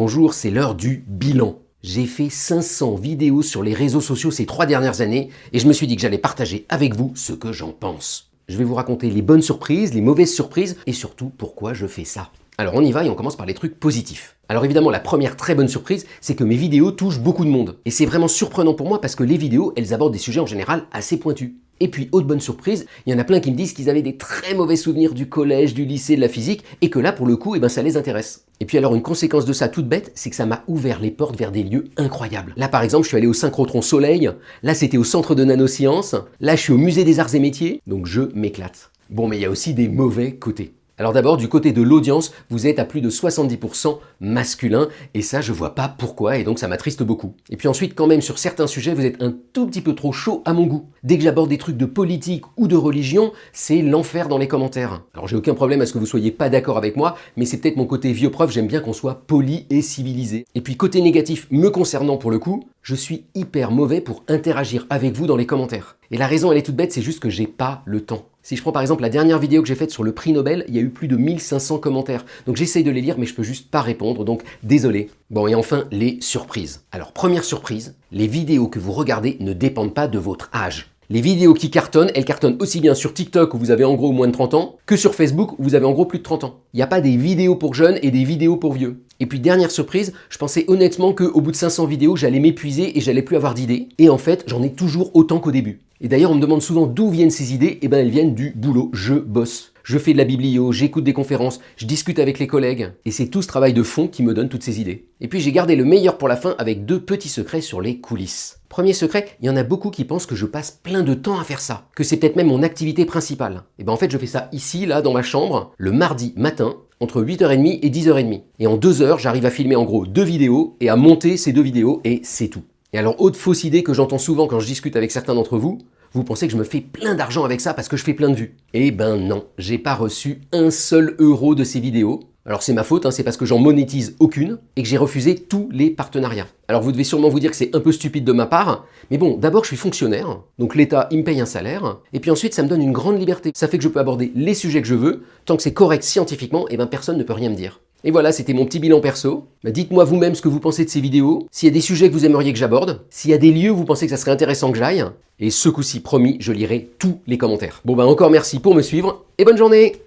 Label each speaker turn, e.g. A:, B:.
A: Bonjour, c'est l'heure du bilan. J'ai fait 500 vidéos sur les réseaux sociaux ces 3 dernières années et je me suis dit que j'allais partager avec vous ce que j'en pense. Je vais vous raconter les bonnes surprises, les mauvaises surprises et surtout pourquoi je fais ça. Alors on y va et on commence par les trucs positifs. Alors évidemment, la première très bonne surprise, c'est que mes vidéos touchent beaucoup de monde. Et c'est vraiment surprenant pour moi parce que les vidéos, elles abordent des sujets en général assez pointus. Et puis, autre bonne surprise, il y en a plein qui me disent qu'ils avaient des très mauvais souvenirs du collège, du lycée, de la physique, et que là, pour le coup, ça les intéresse. Et puis alors, une conséquence de ça toute bête, c'est que ça m'a ouvert les portes vers des lieux incroyables. Là, par exemple, je suis allé au synchrotron Soleil, là, c'était au centre de nanosciences, là, je suis au musée des arts et métiers, donc je m'éclate. Bon, mais il y a aussi des mauvais côtés. Alors d'abord, du côté de l'audience, vous êtes à plus de 70% masculin, et ça, je vois pas pourquoi, et donc ça m'attriste beaucoup. Et puis ensuite, quand même, sur certains sujets, vous êtes un tout petit peu trop chaud à mon goût. Dès que j'aborde des trucs de politique ou de religion, c'est l'enfer dans les commentaires. Alors j'ai aucun problème à ce que vous soyez pas d'accord avec moi, mais c'est peut-être mon côté vieux prof, j'aime bien qu'on soit poli et civilisé. Et puis côté négatif, me concernant pour le coup, je suis hyper mauvais pour interagir avec vous dans les commentaires. Et la raison, elle est toute bête, c'est juste que j'ai pas le temps. Si je prends par exemple la dernière vidéo que j'ai faite sur le prix Nobel, il y a eu plus de 1500 commentaires. Donc j'essaye de les lire, mais je peux juste pas répondre, donc désolé. Bon, et enfin, les surprises. Alors première surprise, les vidéos que vous regardez ne dépendent pas de votre âge. Les vidéos qui cartonnent, elles cartonnent aussi bien sur TikTok où vous avez en gros moins de 30 ans, que sur Facebook où vous avez en gros plus de 30 ans. Il n'y a pas des vidéos pour jeunes et des vidéos pour vieux. Et puis dernière surprise, je pensais honnêtement qu'au bout de 500 vidéos, j'allais m'épuiser et j'allais plus avoir d'idées. Et en fait, j'en ai toujours autant qu'au début. Et d'ailleurs, on me demande souvent d'où viennent ces idées. Et elles viennent du boulot. Je bosse. Je fais de la biblio, j'écoute des conférences, je discute avec les collègues. Et c'est tout ce travail de fond qui me donne toutes ces idées. Et puis j'ai gardé le meilleur pour la fin avec 2 petits secrets sur les coulisses. Premier secret, il y en a beaucoup qui pensent que je passe plein de temps à faire ça, que c'est peut-être même mon activité principale. Et en fait, je fais ça ici, là, dans ma chambre, le mardi matin, entre 8h30 et 10h30. Et en 2 heures, j'arrive à filmer en gros 2 vidéos et à monter ces 2 vidéos et c'est tout. Et alors, autre fausse idée que j'entends souvent quand je discute avec certains d'entre vous, vous pensez que je me fais plein d'argent avec ça parce que je fais plein de vues. Eh ben non, j'ai pas reçu un seul euro de ces vidéos. Alors c'est ma faute, c'est parce que j'en monétise aucune et que j'ai refusé tous les partenariats. Alors vous devez sûrement vous dire que c'est un peu stupide de ma part, mais bon, d'abord je suis fonctionnaire, donc l'État il me paye un salaire, et puis ensuite ça me donne une grande liberté. Ça fait que je peux aborder les sujets que je veux, tant que c'est correct scientifiquement, personne ne peut rien me dire. Et voilà, c'était mon petit bilan perso. Dites-moi vous-même ce que vous pensez de ces vidéos, s'il y a des sujets que vous aimeriez que j'aborde, s'il y a des lieux où vous pensez que ça serait intéressant que j'aille, et ce coup-ci, promis, je lirai tous les commentaires. Bon encore merci pour me suivre, et bonne journée!